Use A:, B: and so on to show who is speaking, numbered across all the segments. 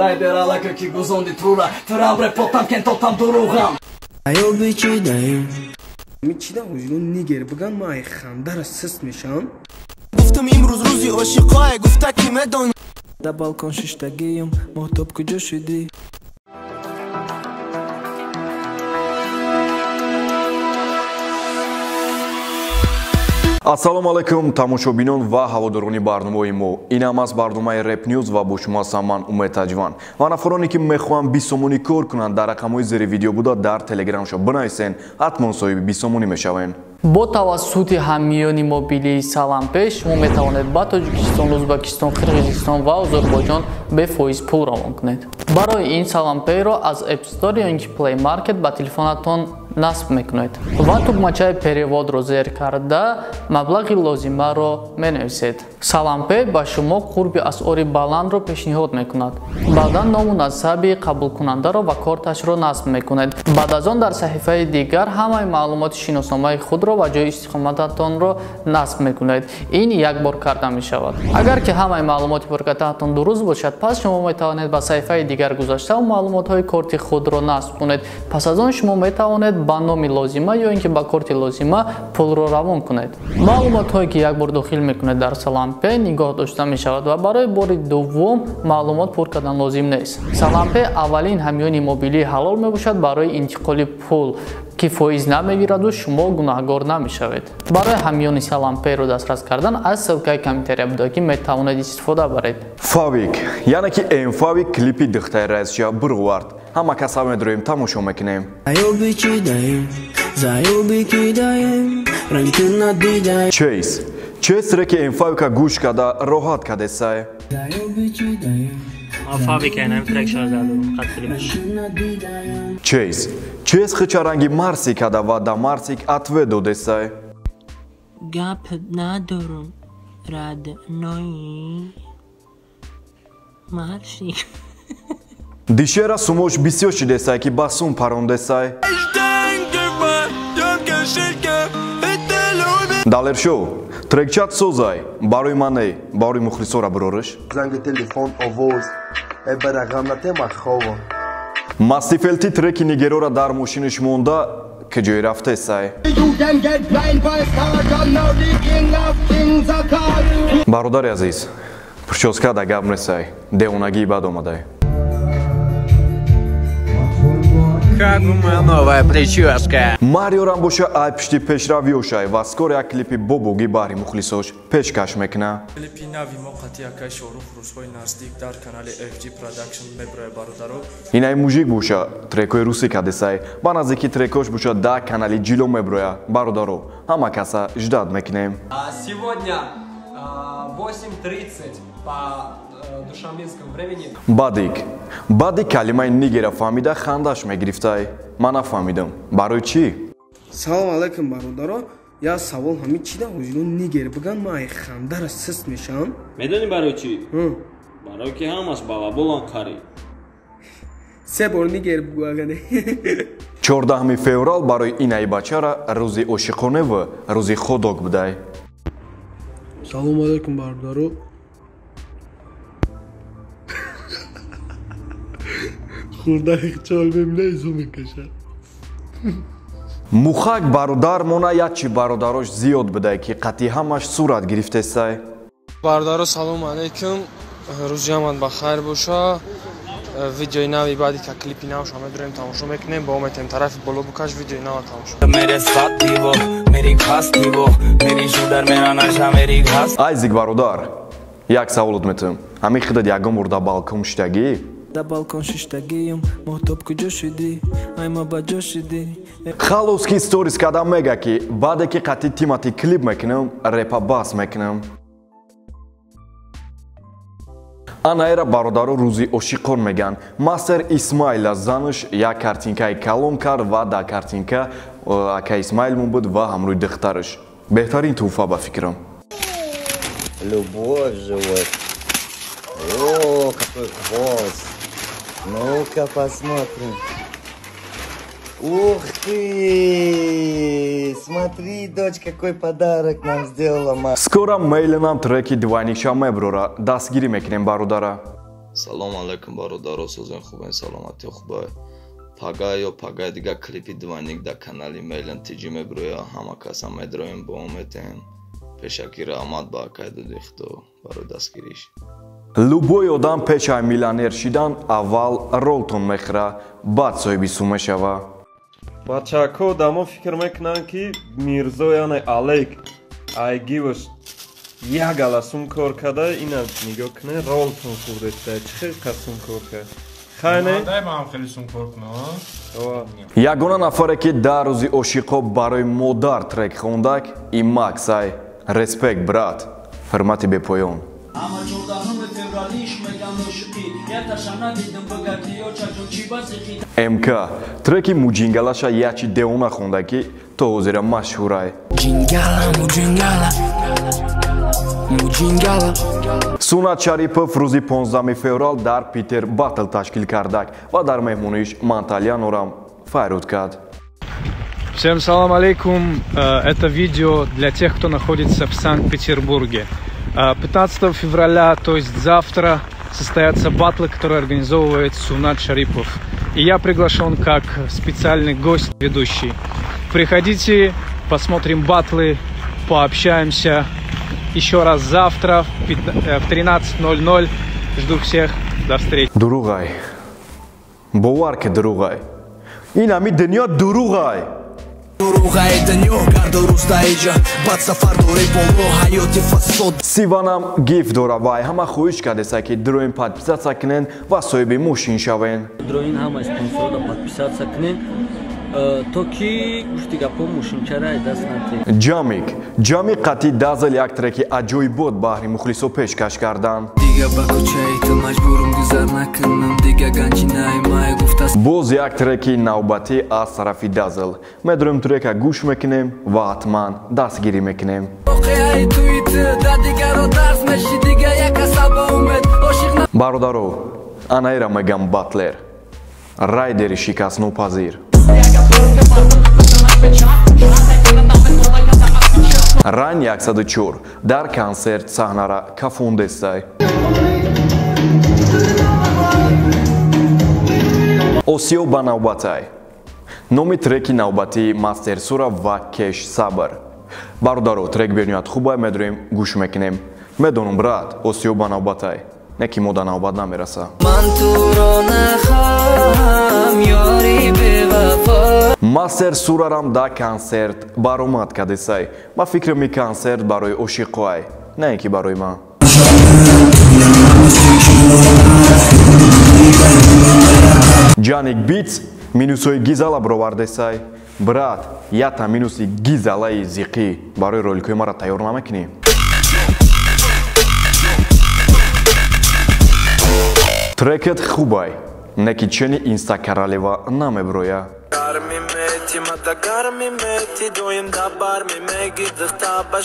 A: Դայդերալակը կի գուզոնդի թրուրա Թրամրե պոտամ կեն տոտամ դուրուղամ
B: Այո բիչի դայում Միչիդա ուժնուն նիգեր բգան մայ խանդարը սստ միշան
C: گفتم امروز روزی عاشقای گفته که مدون
B: در بالکن ششتگیم محتاب کجا شدی
D: Assalomu alaykum tamoshabinон ва ҳаводорони барномаи мо. Инам аст барномаи Rap News ва бо шумо ҳастам ман Умед Таҷван. Ва нафароне ки мехоҳанд бисомонӣ кор кунанд дар рақамҳои зери видео буда дар Telegram-шо бинависен, ҳатмон соҳиби бисомонӣ мешавен.
E: Бо тавассути ҳаммиёни мобилии Салампе шумо метавонед ба Тоҷикистон, Ӯзбекистон, Қирғизистон ва Озарбойҷон бефоиз пул равон кунед. Барои ин Саламперо аз App Store ё ин ки Play Market ба телефонатон насб мекунед ва тугмачаи переводро зер карда маблағи лозимаро менависед. Салампе ба шумо қурби асъори баландро пешниҳод мекунад. Баъдан ному насаби қабулкунандаро ва корташро насб мекунед. Баъд аз он дар саҳифаи дигар ҳамаи маълумоти шиносномаи худро ва ҷои истиқомататонро насб мекунед. Ин як бор карда мешавад. Агар ки ҳамаи маълумоти пуркатаатон дуруст бошад, пас шумо метавонед ба саҳифаи дигар гузашта маълумотҳои корти худро насб кунед. Пас аз он шумо метавонед ба номи лозима ё ин ки ба корти лозима пулро равон кунед. Маълумотҳое ки як бор дохил мекунед дар Салампе нигоҳ дошта мешавад ва барои бори дуввум маълумот пур кардан лозим нест. Салампе аввалин ҳамёни мобилии ҳалол мебошад барои интиқоли пул ки фоиз намегираду шумо гунаҳгор намешавед. Барои ҳамёни Саламперо дастрас кардан аз ссилкаи комментария будагӣ метавонед истифода баред.
D: Фавик, яъне ки М-Фавик клипи духтаи раисча бурғувард. Ҳама каса медроим тамошо мекунем.
B: Այո բիչի դայում Զայո բիչի դայում Ռանգտին նադիդայ
D: Chase. Chase треки М-Фавика гӯш карда роҳат кардесай.
B: Զայո բիչի դայում
F: Фабрика нам трек шазаду қатлибиш.
D: Chase. Chase хичаранги марси карда ва да марсик атве додесай.
F: Гап надорум раднои маршик.
D: Дишера сумош бисёр шидесай ки ба сум парондесай. Далершо, трекчат созай, барои мане, барои мухлисора бурориш.
G: Занги телефон овоз, барағамнатема хова.
D: Мастифелти треки нигерора дар мошиниш монда, ки ҷои рафтесай. Бародари азиз, прическа да гап несай, девонагии бад омадай.
C: Как у меня новая прическа.
D: Марио Рамбоша ай пишти пешрави ошай ва скоро як клипи бобоги бари мухлисош пешкаш мекна.
H: Клипи нави моқатиякай шорух рӯзҳои наздик дар канали FG Production меброя бародаро.
D: Инай мужик боша трекои руси кадесай ба наздики трекош боша да канали ҷило меброя бародаро. Ҳама каса ждад мекунем.
I: Сегодня 8:30 по душанбенскому времени. Бадик
D: калимаи нигера фаҳмида хандаш мегирифтай. Ман нафаҳмидам. Барои чӣ?
B: Салом алейкум бародаро. Я савол ҳами чида уҷнун нигер биган май хандара сст мешам.
J: Медони барои чӣ? Барои ки ҳамаш балаболон карӣ.
B: Се бор нигер бугагане.
D: 14 феврал барои инаи бачара рӯзи ошиқона ва рӯзи ходок будай.
K: Салом алейкум бародаро. Хурдаи чой мемнай зу мекашад.
D: Мухак бародар мона ячи бародарош зиёд будай ки қатъи ҳамаш сурат гирифтесай.
L: Бародаро салом алейкум. Рӯзи ҳамат ба хайр боша. Видеои нави баъди ки клипи навшо медорем тамошо мекунем. Ба умедем тарафи боло букаш видеои нава тамошо.
C: मेरे साथ थी वो मेरी खास थी वो मेरी शुदर मेरा नशा मेरी घास.
D: Айзик бародар. Як саволот метавам. Ҳамин хидат ягон бор дар балкон шидагӣ?
B: Дар балкон шиштагием моҳтоб куҷо шудӣ ай ма ба ҷо шудӣ.
D: Халос ки сторис карда мега ки баъде ки қатъи тимати клип мекунам, репа бас мекунам. Анаера бародаро рӯзи ошиқон меган. Мастер Исмаила занаш як картинкаи калон кард ва дар картинка ака Исмаил буд ва ҳамрӯи духтараш. Беҳтарин туҳфа ба фикрам.
G: Любовь живет. О, какой хвост. Ну-ка посмотрим. Ух ты! Смотри, дочь, какой подарок нам сделала мама.
D: Скоро мейли нам треки двойниша меброра. Дастгирӣ мекунем бародара.
M: Салом алейкум бародаро, созен хубен саломати хубай. Пагай дига клипи двойник да канали мейлен тиджи мебруя, ҳама каса медроем бо ометен. Пешаки раҳмат ба акайду дихто баро дастгириш.
D: Любой одам пешай миллионер шидан аввал ролтон мехра, баъд соҳиби сум мешава.
N: Бачаҳко дамо фикр мекунанд ки Мирзо яъне Алек айгиваш як ала сум кор када ина нигоҳ кунед ролтон хурдеста чӣ хел ка сум кор кард хайне
O: даимам хеле сум кор кунам
D: ягона нафаре ки дар рӯзи ошиқо барои модар трек хондак ин Максай. Респект брат, ҳурмати бепоён. МК треки муҷингалаша ячи деона хонда ки то ҳозира машҳурай. Сунат Шарипов рӯзи 15 феврал дар Питер батл ташкил кардак ва дар меҳмониш Мантальянорам файруд кард.
P: Всем салам алейкум. Это видео для тех, кто находится в Санкт-Петербурге. 15 февраля, то есть завтра, состоятся батлы, которые организовывает Сунат Шарипов. И я приглашен как специальный гость, ведущий. Приходите, посмотрим батлы, пообщаемся. Еще раз завтра в 13:00. Жду всех. До встречи.
D: Дуругай. Боварки дуругай. Инами дунё дуругай. Сиванам гиф дора вай ҳама хоҳиш кардеса ки дроин подписатсия кунен ва соҳиби мошин шавен.
Q: Дроин ҳама спонсорда подписатсия кунен то ки гуфти гапо мошинчара даст натек. Ҷамик қатъи дазл як треки аҷоибот баҳри мухлисо пешкаш карданд. Боз як треки навбатӣ аз тарафи дазл. Медонем трека гӯш мекунем ва ҳатман дастгирӣ мекунем. Бародаро, анаира мегам батлер, райдери шикастнопазир. Ран 104 дар консерт саҳнара кафондестай. Осиё ба навбатай. Номи треки навбатии Мастер Сура ва Кеш Сабр. Бародаро, трек бениҳоят хубай, медонем гӯш мекунем. Медонам брат, осиё ба навбатай. Не ки мо да навбат намераса. Мастер Сурарам да консерт баромад кадесай. Ма фикрам ин консерт барои ошиқоай, не ин ки барои ман. Ҷаник Битс минусои гизала бировардесай. Брат, ята минуси гизалаи зиқӣ барои роликои мара тайёр намекунӣ? Трекет хубай, не ки чени инстакаралева намеброя.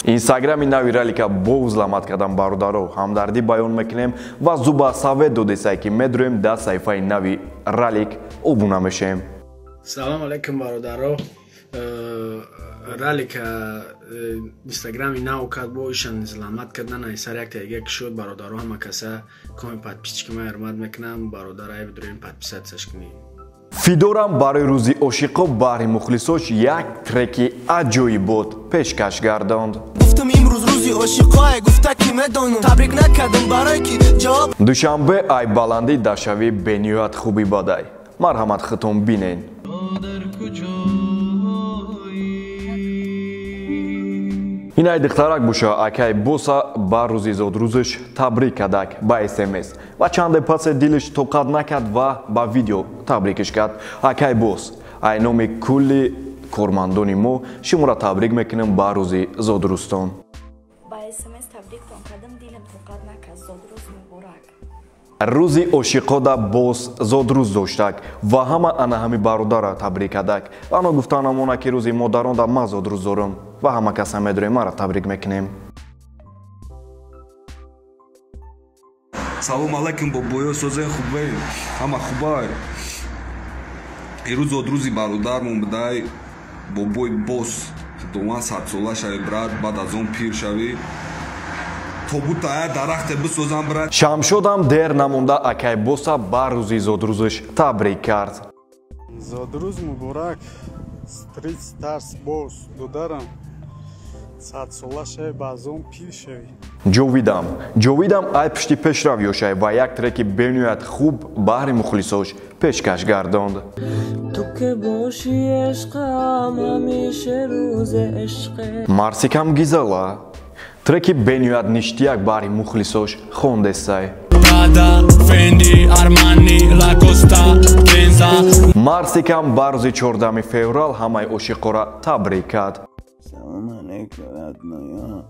Q: Инстаграми нави ралика боузламат кардам бародаро, ҳамдардӣ баён мекунем ва зуба савет додесай ки медроем да саҳифаи нави ралик обуна мешем.
B: Салом алейкум бародаро. Ралика инстаграми нав кард бо ишан зламат кардан сар як тайга ки шуд бародаро ҳама каса коми подписчики ма ҳурмат мекунам бародаро бидроим подписатсияш кунӣ.
D: Фидорам барои рӯзи ошиқо баҳри мухлисош як треки аҷоибот пешкаш гардонд.
R: Гуфтам имрӯз рӯзи ошиқое, гуфта ки медонам, табрик накардам барое ки ҷавоб.
D: Душанбе ай баландӣ дашавӣ бениҳоят хуби бадай. Марҳамат хитом бинен. Инай духтарак буша акай боса ба рӯзи зодрӯзаш табрик кадак ба SMS ва чанде пасе дилиш тоқат накард ва ба видео табрикиш кард. Акай бос, ай номи кулли кормандони мо шуморо табрик мекунем ба рӯзи зодрӯстон.
S: Ба SMS табриктон кардам, дилам тоқат накард. Зодрӯз муборак.
D: Рӯзи ошиқода боз зодрӯз доштак ва ҳама анаҳами бародара табрик кадак. Ано гуфтанамона ки рӯзи модаронда ман зодрӯз дорам ва ҳама каса медорем мара табрик мекунем.
T: Салом алейкум бобоё, созен хубай, ҳама хубай. Ирӯз зодрӯзи бародармон бидай бобои бос 100 сола шави брат, баъд аз он пир шави. тобутая дарахте бисозам брат.
Q: Шамшодам дер намонда акай боса ба рӯзи зодрӯзиш табрик кард.
K: Зодрӯз муборак. Стрит старс боз додарам. 100 солаше базон пир шави. Ҷовидам ай пишти пешрав ёшай ва як треки бениҳоят хуб баҳри мухлисош пешкаш гардонд.
F: تو که باشی عشقم همیشه روز عشقه
Q: Марсикам гизала. Треки бениҳоят ништияк баҳри мухлисош хондесай. Марсикам ба рӯзи 14 феврал ҳамаи ошиқора табрик кард.
G: سلام علیکم ادنایا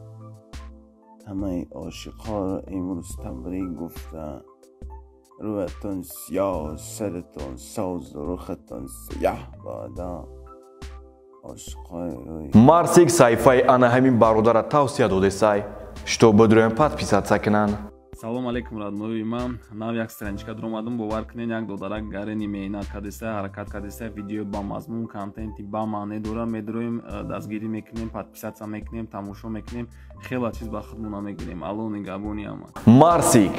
G: همه عاشقا را امروز تبریک گفتن رویتون سیاه سرتون سوز و رختون سیاه بادا عاشقای روی
Q: Марсик сайфаи ана ҳамин бародара тавсия додесай што бидроям подписаться кунанд.
U: Салом алейкум родной, ман нав як страничка дромадам бовар кунед як додарак гарени меҳнат кардеса ҳаракат кардеса видео ба мазмун контенти ба маъне дора медроем дастгирӣ мекунем подписаться мекунем тамошо мекунем хела чиз ба худмона мегирем алони габони аман
Q: Марсик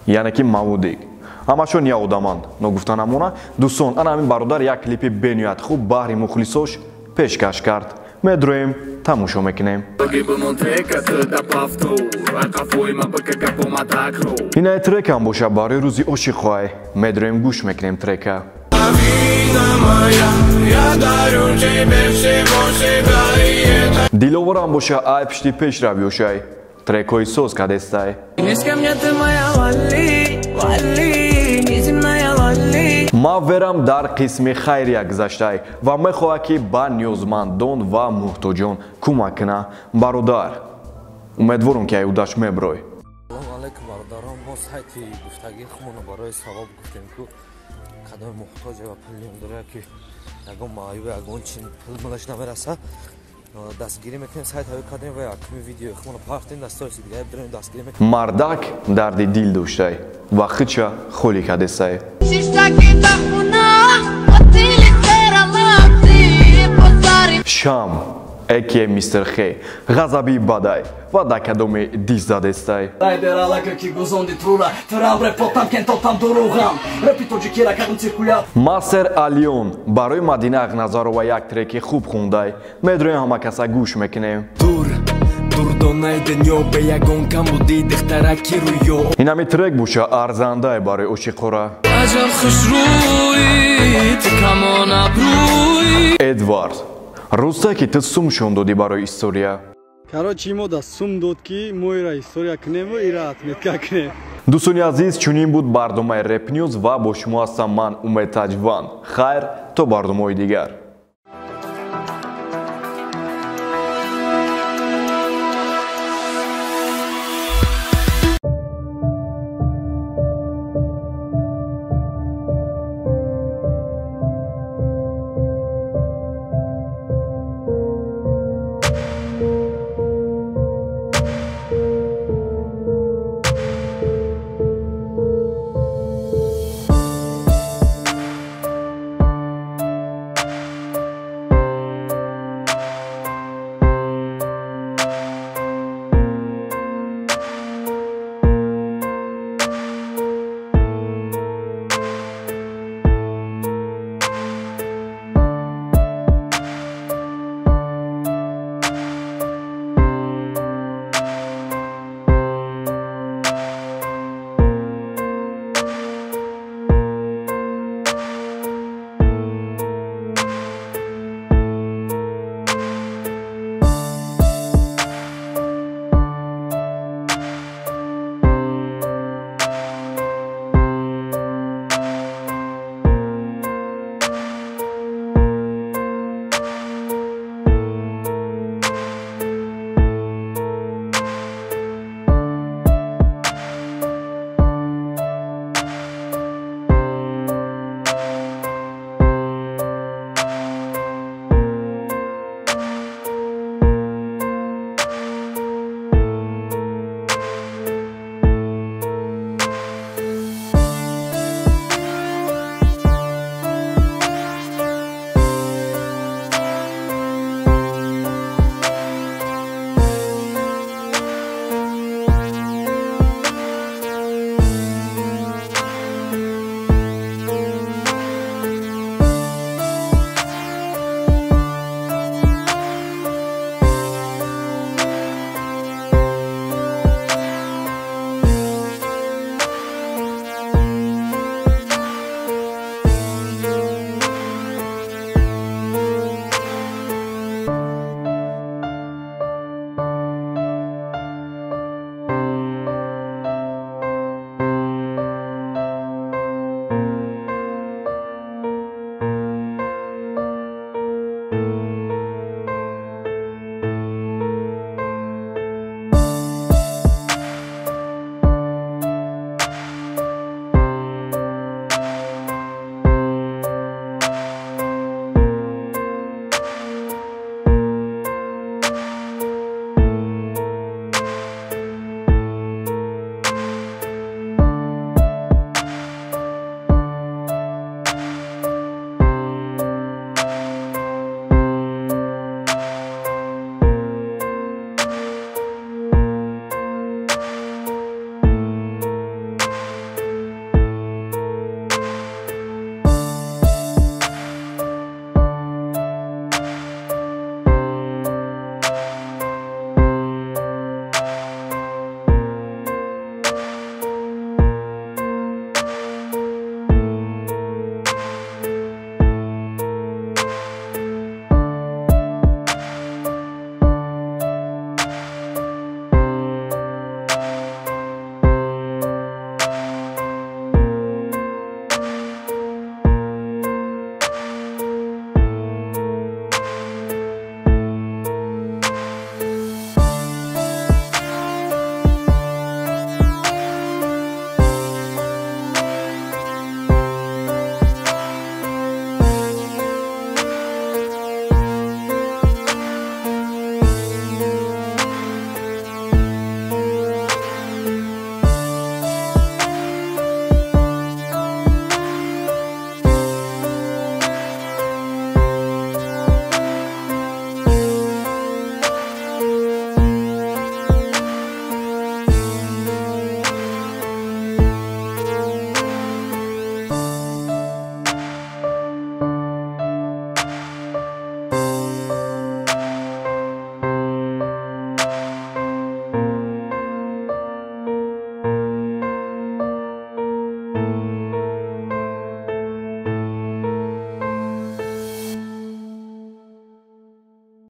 Q: яъне ки мавудик ҳамашон як одаманд ногуфта намона дӯстон ана ҳамин бародар як клипи бениҳоят хуб баҳри мухлисош пешкаш кард медроем тамошо мекунем. Инаи трекам боша барои рӯзи ошиқоай медроем гӯш мекунем трека. Диловорам боша ай пишти пешрав ёшай трекҳои соз кардестай. Ма верам дар қисми хайрия гузаштай ва мехоҳам ки ба ниёзмандон ва муҳтоҷон кӯмак куна бародар. Умедворам ки аюдаш меброй.
V: Салом алейкум бародарон, мо сайти гуфтагии худмона барои савоб гуфтем ки кадом муҳтоҷа ва пулиён дора ки ягон маъюб ягон чин пул мулаш намераса дастгирӣ мекунем сайтҳои кадем ва якуми видеои худмона пахтем дастароси дигаи бирем дастгирӣ мекунем. Мардак
Q: дарди дил доштай ва хича холӣ кардесай. Шам эке мистер Хей ғазаби бадай ва да кадоме диз задестай. Масер Алион барои Мадина Ақназарова як треки хуб хундай медроем ҳама каса гӯш мекунем. Инами трек боша арзандай барои ошиқора. Эдвард рӯзтае ки ту сумшон додӣ барои история.
K: Короче, имо да сум дод ки мо ира история кунем ва ира отметка кунем.
Q: Дӯстони азиз, чунин буд барномаи Rap News ва бо шумо ҳастам ман Умед Таҷван. Хайр то барномаҳои дигар.